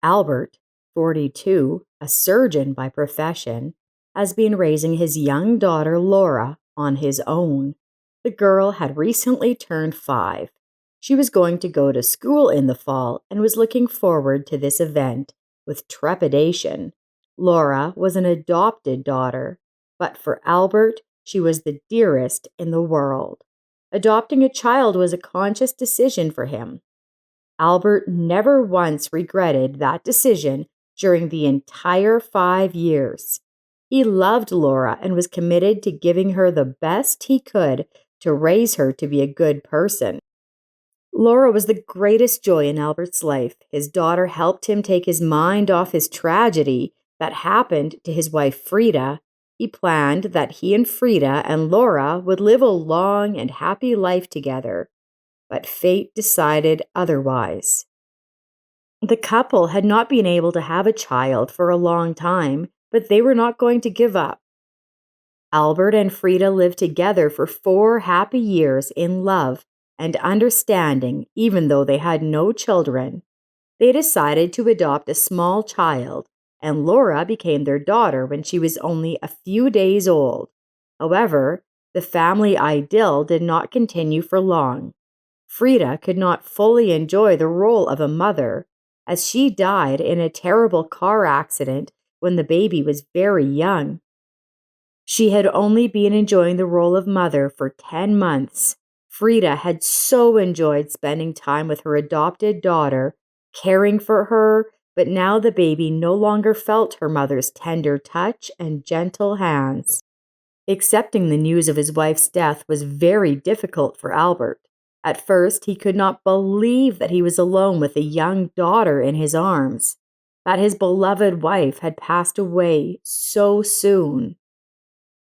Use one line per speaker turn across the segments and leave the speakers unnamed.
Albert, 42, a surgeon by profession, has been raising his young daughter Laura on his own. The girl had recently turned 5. She was going to go to school in the fall and was looking forward to this event with trepidation. Laura was an adopted daughter, but for Albert, she was the dearest in the world. Adopting a child was a conscious decision for him. Albert never once regretted that decision during the entire 5 years. He loved Laura and was committed to giving her the best he could to raise her to be a good person. Laura was the greatest joy in Albert's life. His daughter helped him take his mind off his tragedy that happened to his wife Frida. He planned that he and Frida and Laura would live a long and happy life together. But fate decided otherwise. The couple had not been able to have a child for a long time, but they were not going to give up. Albert and Frida lived together for 4 happy years in love and understanding, even though they had no children. They decided to adopt a small child, and Laura became their daughter when she was only a few days old. However, the family idyll did not continue for long. Frida could not fully enjoy the role of a mother, as she died in a terrible car accident when the baby was very young. She had only been enjoying the role of mother for 10 months. Frida had so enjoyed spending time with her adopted daughter, caring for her, but now the baby no longer felt her mother's tender touch and gentle hands. Accepting the news of his wife's death was very difficult for Albert. At first, he could not believe that he was alone with a young daughter in his arms, that his beloved wife had passed away so soon.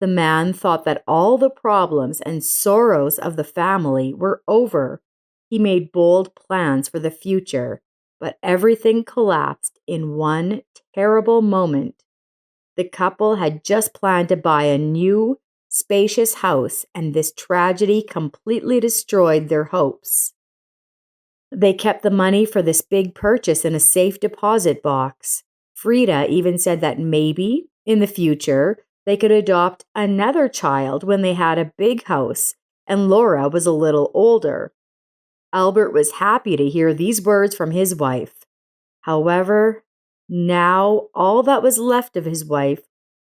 The man thought that all the problems and sorrows of the family were over. He made bold plans for the future, but everything collapsed in one terrible moment. The couple had just planned to buy a new, spacious house, and this tragedy completely destroyed their hopes. They kept the money for this big purchase in a safe deposit box. Frida even said that maybe, in the future, they could adopt another child when they had a big house and Laura was a little older. Albert was happy to hear these words from his wife. However, now all that was left of his wife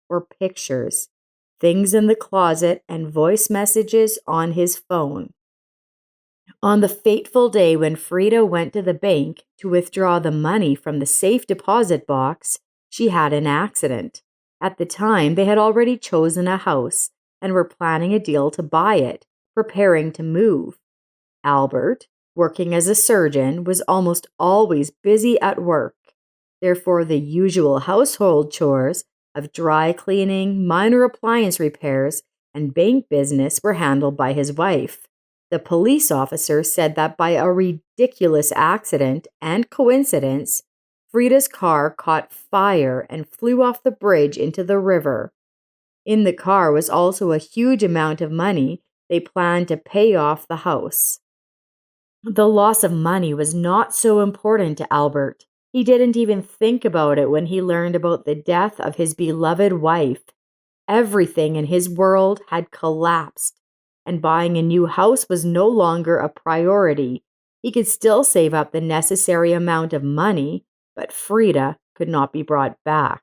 were pictures, things in the closet, and voice messages on his phone. On the fateful day when Frida went to the bank to withdraw the money from the safe deposit box, she had an accident. At the time, they had already chosen a house and were planning a deal to buy it, preparing to move. Albert, working as a surgeon, was almost always busy at work. Therefore, the usual household chores of dry cleaning, minor appliance repairs, and bank business were handled by his wife. The police officer said that by a ridiculous accident and coincidence, Frida's car caught fire and flew off the bridge into the river. In the car was also a huge amount of money they planned to pay off the house. The loss of money was not so important to Albert. He didn't even think about it when he learned about the death of his beloved wife. Everything in his world had collapsed, and buying a new house was no longer a priority. He could still save up the necessary amount of money, but Frida could not be brought back.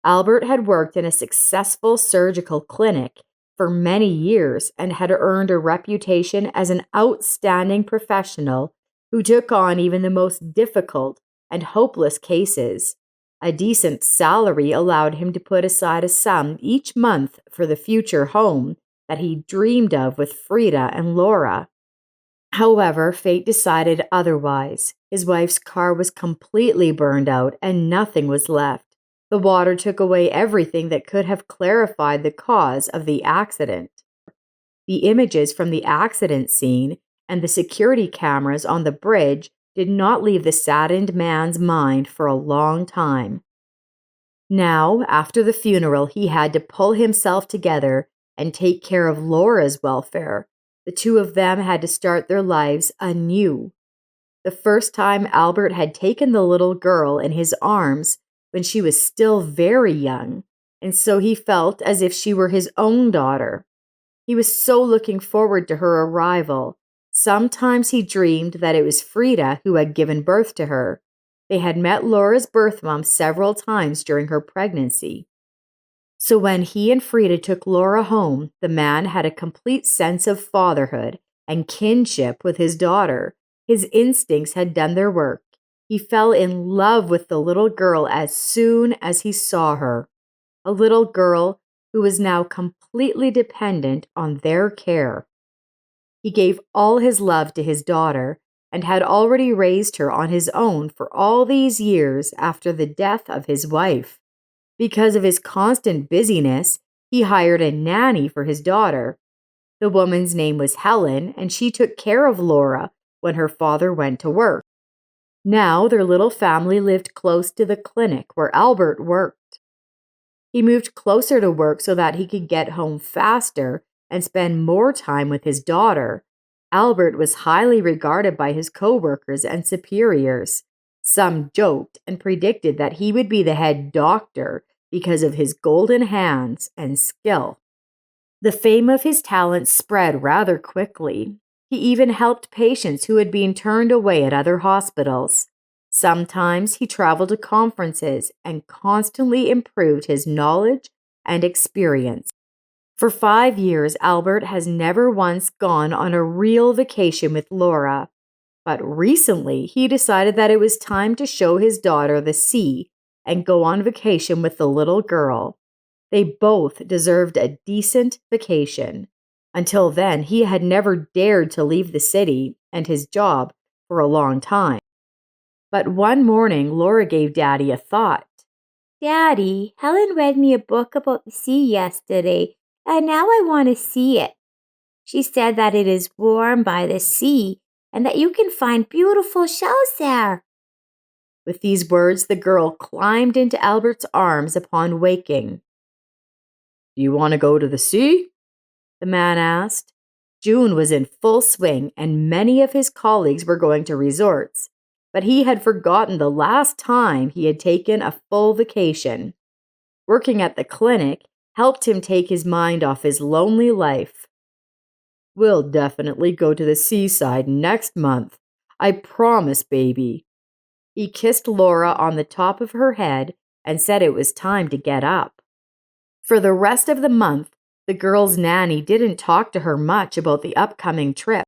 Albert had worked in a successful surgical clinic for many years and had earned a reputation as an outstanding professional who took on even the most difficult and hopeless cases. A decent salary allowed him to put aside a sum each month for the future home that he dreamed of with Frida and Laura. However, fate decided otherwise. His wife's car was completely burned out and nothing was left. The water took away everything that could have clarified the cause of the accident. The images from the accident scene and the security cameras on the bridge did not leave the saddened man's mind for a long time. Now, after the funeral, he had to pull himself together and take care of Laura's welfare. The two of them had to start their lives anew. the first time Albert had taken the little girl in his arms when she was still very young, and so he felt as if she were his own daughter. He was so looking forward to her arrival. Sometimes he dreamed that it was Frida who had given birth to her. They had met Laura's birth mom several times during her pregnancy. So when he and Frida took Laura home, the man had a complete sense of fatherhood and kinship with his daughter. His instincts had done their work. He fell in love with the little girl as soon as he saw her. A little girl who was now completely dependent on their care. He gave all his love to his daughter and had already raised her on his own for all these years after the death of his wife. Because of his constant busyness, he hired a nanny for his daughter. The woman's name was Helen, and she took care of Laura when her father went to work. Now their little family lived close to the clinic where Albert worked. He moved closer to work so that he could get home faster and spend more time with his daughter. Albert was highly regarded by his coworkers and superiors. Some joked and predicted that he would be the head doctor because of his golden hands and skill. The fame of his talents spread rather quickly. He even helped patients who had been turned away at other hospitals. Sometimes he traveled to conferences and constantly improved his knowledge and experience. For 5 years, Albert has never once gone on a real vacation with Laura. But recently, he decided that it was time to show his daughter the sea and go on vacation with the little girl. They both deserved a decent vacation. Until then, he had never dared to leave the city and his job for a long time. But one morning, Laura gave Daddy a thought.
Daddy, Helen read me a book about the sea yesterday, and now I want to see it. She said that it is warm by the sea and that you can find beautiful shells there.
With these words, the girl climbed into Albert's arms upon waking. Do you want to go to the sea? The man asked. June was in full swing, and many of his colleagues were going to resorts, but he had forgotten the last time he had taken a full vacation. Working at the clinic helped him take his mind off his lonely life. We'll definitely go to the seaside next month. I promise, baby. He kissed Laura on the top of her head and said it was time to get up. For the rest of the month, the girl's nanny didn't talk to her much about the upcoming trip.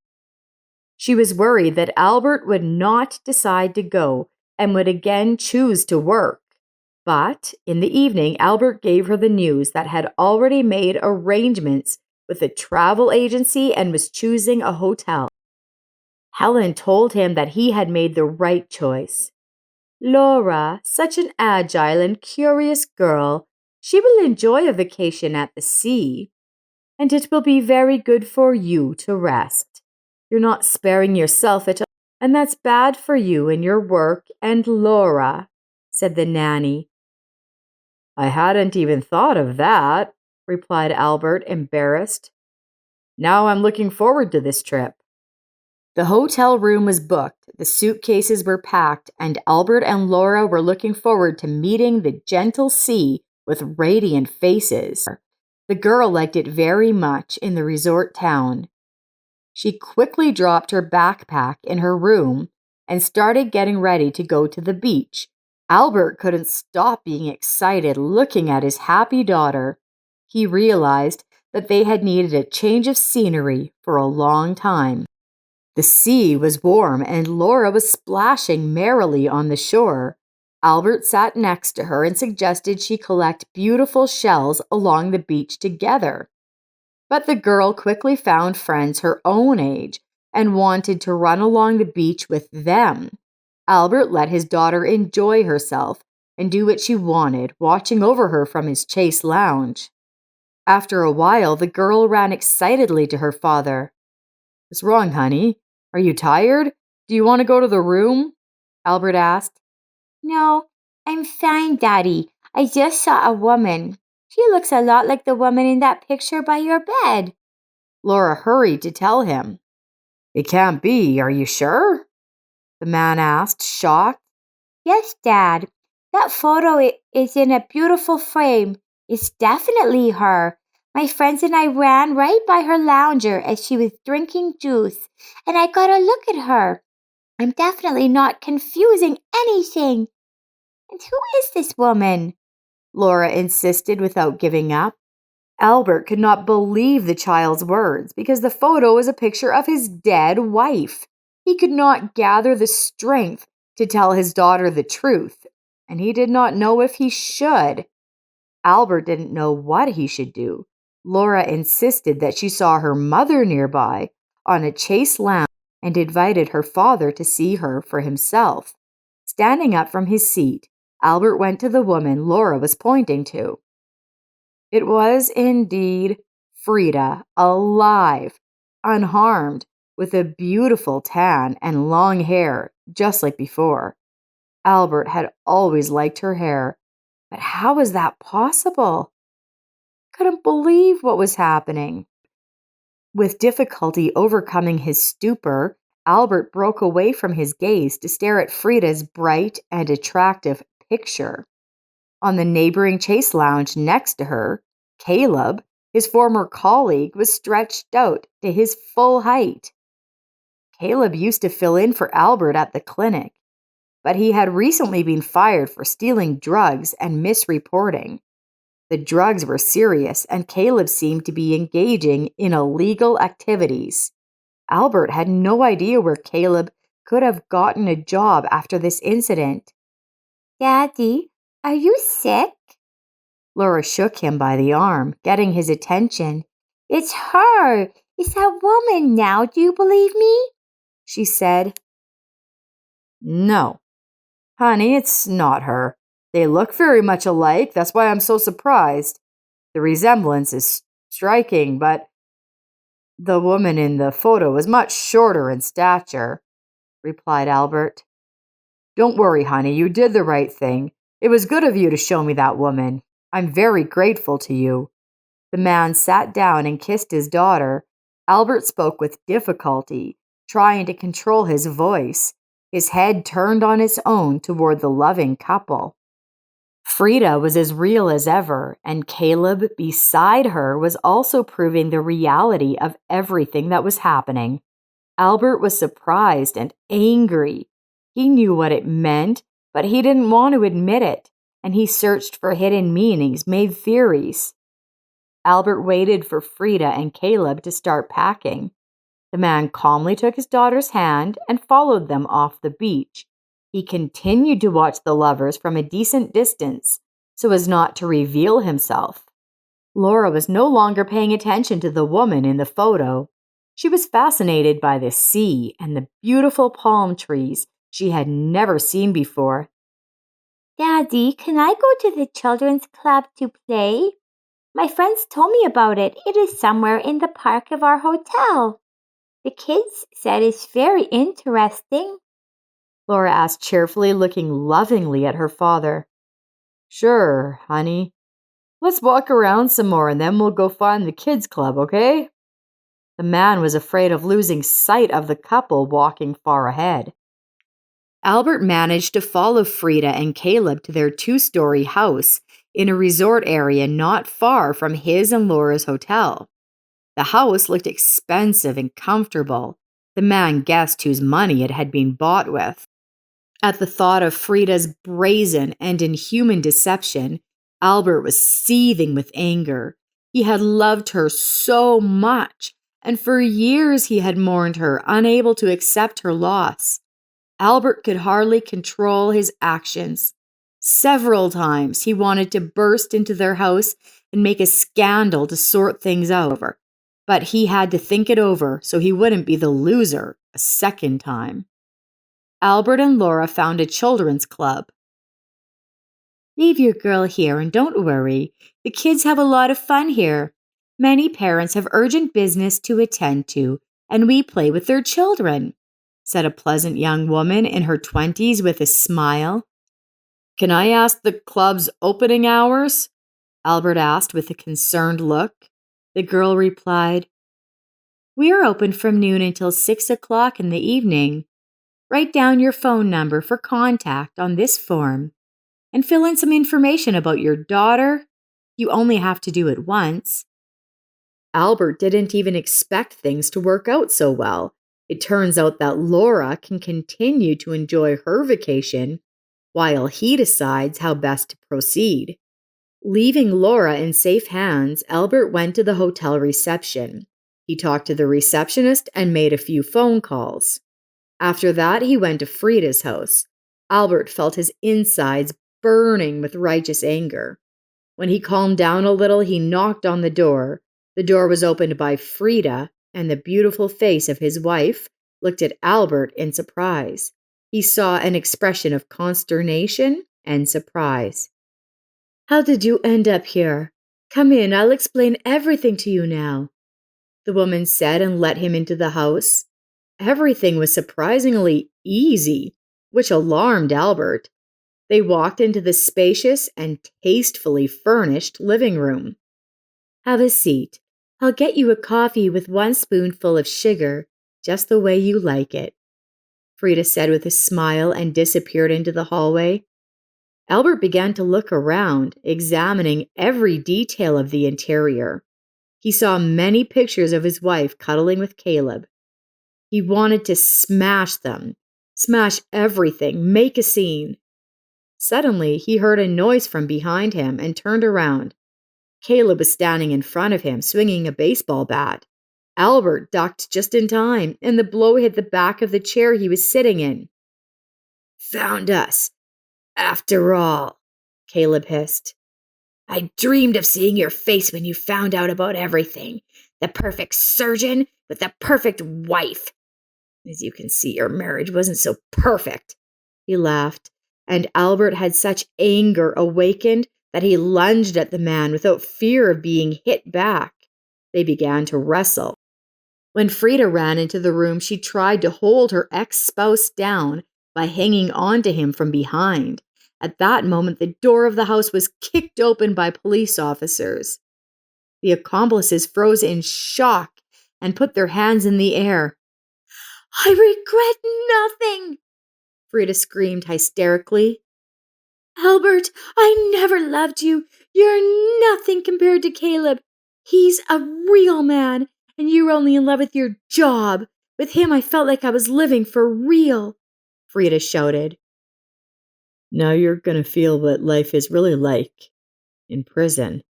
She was worried that Albert would not decide to go and would again choose to work. But in the evening, Albert gave her the news that had already made arrangements with a travel agency and was choosing a hotel. Helen told him that he had made the right choice. Laura, such an agile and curious girl, she will enjoy a vacation at the sea. And it will be very good for you to rest. You're not sparing yourself at all, and that's bad for you and your work and Laura, said the nanny. I hadn't even thought of that, replied Albert, embarrassed. Now I'm looking forward to this trip. The hotel room was booked, the suitcases were packed, and Albert and Laura were looking forward to meeting the gentle sea with radiant faces. The girl liked it very much in the resort town. She quickly dropped her backpack in her room and started getting ready to go to the beach. Albert couldn't stop being excited looking at his happy daughter. He realized that they had needed a change of scenery for a long time. The sea was warm and Laura was splashing merrily on the shore. Albert sat next to her and suggested she collect beautiful shells along the beach together. But the girl quickly found friends her own age and wanted to run along the beach with them. Albert let his daughter enjoy herself and do what she wanted, watching over her from his chaise lounge. After a while, the girl ran excitedly to her father. What's wrong, honey? Are you tired? Do you want to go to the room? Albert asked.
No, I'm fine, Daddy. I just saw a woman. She looks a lot like the woman in that picture by your bed.
Laura hurried to tell him. It can't be, are you sure? the man asked, shocked.
Yes, Dad. That photo is in a beautiful frame. It's definitely her. My friends and I ran right by her lounger as she was drinking juice, and I got a look at her. I'm definitely not confusing anything. And who is this woman?
Laura insisted without giving up. Albert could not believe the child's words because the photo was a picture of his dead wife. He could not gather the strength to tell his daughter the truth, and he did not know if he should. Albert didn't know what he should do. Laura insisted that she saw her mother nearby on a chase lounge and invited her father to see her for himself. Standing up from his seat, Albert went to the woman Laura was pointing to. It was indeed Frida, alive, unharmed, with a beautiful tan and long hair, just like before. Albert had always liked her hair, but how was that possible? Couldn't believe what was happening. With difficulty overcoming his stupor, Albert broke away from his gaze to stare at Frida's bright and attractive picture. On the neighboring chase lounge next to her, Caleb, his former colleague, was stretched out to his full height. Caleb used to fill in for Albert at the clinic, but he had recently been fired for stealing drugs and misreporting. The drugs were serious, and Caleb seemed to be engaging in illegal activities. Albert had no idea where Caleb could have gotten a job after this incident.
Daddy, are you sick?
Laura shook him by the arm, getting his attention.
It's her. It's that woman now. Do you believe me?
She said. No, honey, it's not her. They look very much alike. That's why I'm so surprised. The resemblance is striking, but the woman in the photo is much shorter in stature, replied Albert. Don't worry, honey. You did the right thing. It was good of you to show me that woman. I'm very grateful to you. The man sat down and kissed his daughter. Albert spoke with difficulty, trying to control his voice, his head turned on its own toward the loving couple. Frida was as real as ever, and Caleb beside her was also proving the reality of everything that was happening. Albert was surprised and angry. He knew what it meant, but he didn't want to admit it, and he searched for hidden meanings, made theories. Albert waited for Frida and Caleb to start packing. The man calmly took his daughter's hand and followed them off the beach. He continued to watch the lovers from a decent distance so as not to reveal himself. Laura was no longer paying attention to the woman in the photo. She was fascinated by the sea and the beautiful palm trees she had never seen before.
Daddy, can I go to the children's club to play? My friends told me about it. It is somewhere in the park of our hotel. The kids said it's very interesting.
Laura asked cheerfully, looking lovingly at her father. Sure, honey. Let's walk around some more and then we'll go find the kids' club, okay? The man was afraid of losing sight of the couple walking far ahead. Albert managed to follow Frida and Caleb to their 2-story house in a resort area not far from his and Laura's hotel. The house looked expensive and comfortable. The man guessed whose money it had been bought with. At the thought of Frida's brazen and inhuman deception, Albert was seething with anger. He had loved her so much, and for years he had mourned her, unable to accept her loss. Albert could hardly control his actions. Several times he wanted to burst into their house and make a scandal to sort things out, but he had to think it over so he wouldn't be the loser a second time. Albert and Laura found a children's club. Leave your girl here and don't worry. The kids have a lot of fun here. Many parents have urgent business to attend to, and we play with their children, said a pleasant young woman in her 20s with a smile. Can I ask the club's opening hours? Albert asked with a concerned look. The girl replied, We are open from noon until 6 o'clock in the evening. Write down your phone number for contact on this form and fill in some information about your daughter. You only have to do it once. Albert didn't even expect things to work out so well. It turns out that Laura can continue to enjoy her vacation while he decides how best to proceed. Leaving Laura in safe hands, Albert went to the hotel reception. He talked to the receptionist and made a few phone calls. After that, he went to Frida's house. Albert felt his insides burning with righteous anger. When he calmed down a little, he knocked on the door. The door was opened by Frida, and the beautiful face of his wife looked at Albert in surprise. He saw an expression of consternation and surprise. "How did you end up here? Come in, I'll explain everything to you now," the woman said and let him into the house. Everything was surprisingly easy, which alarmed Albert. They walked into the spacious and tastefully furnished living room. "Have a seat. I'll get you a coffee with 1 spoonful of sugar, just the way you like it," Frida said with a smile and disappeared into the hallway. Albert began to look around, examining every detail of the interior. He saw many pictures of his wife cuddling with Caleb. He wanted to smash them, smash everything, make a scene. Suddenly, he heard a noise from behind him and turned around. Caleb was standing in front of him, swinging a baseball bat. Albert ducked just in time, and the blow hit the back of the chair he was sitting in. "Found us, after all," Caleb hissed. "I dreamed of seeing your face when you found out about everything. The perfect surgeon with the perfect wife. As you can see, your marriage wasn't so perfect." He laughed, and Albert had such anger awakened that he lunged at the man without fear of being hit back. They began to wrestle. When Frida ran into the room, she tried to hold her ex-spouse down by hanging on to him from behind. At that moment, the door of the house was kicked open by police officers. The accomplices froze in shock and put their hands in the air. "I regret nothing," Frida screamed hysterically. "Albert, I never loved you. You're nothing compared to Caleb. He's a real man, and you're only in love with your job. With him, I felt like I was living for real," Frida shouted. "Now you're going to feel what life is really like in prison."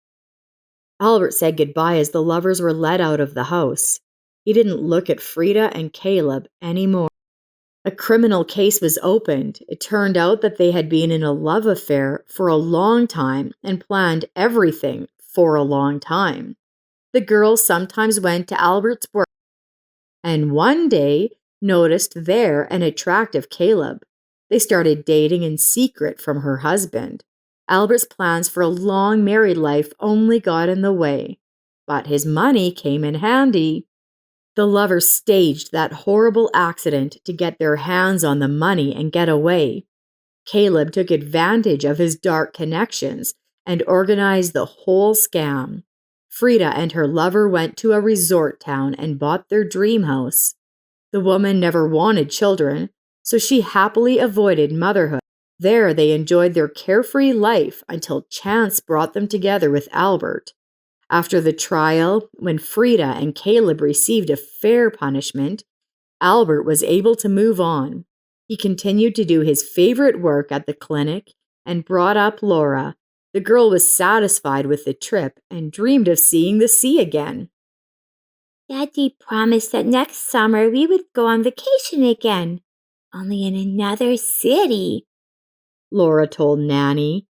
Albert said goodbye as the lovers were led out of the house. He didn't look at Frida and Caleb anymore. A criminal case was opened. It turned out that they had been in a love affair for a long time and planned everything for a long time. The girl sometimes went to Albert's work and one day noticed there an attractive Caleb. They started dating in secret from her husband. Albert's plans for a long married life only got in the way, but his money came in handy. The lovers staged that horrible accident to get their hands on the money and get away. Caleb took advantage of his dark connections and organized the whole scam. Frida and her lover went to a resort town and bought their dream house. The woman never wanted children, so she happily avoided motherhood. There they enjoyed their carefree life until chance brought them together with Albert. After the trial, when Frida and Caleb received a fair punishment, Albert was able to move on. He continued to do his favorite work at the clinic and brought up Laura. The girl was satisfied with the trip and dreamed of seeing the sea again.
"Daddy promised that next summer we would go on vacation again, only in another city,"
Laura told Nanny.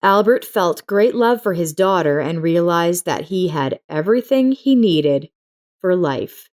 Albert felt great love for his daughter and realized that he had everything he needed for life.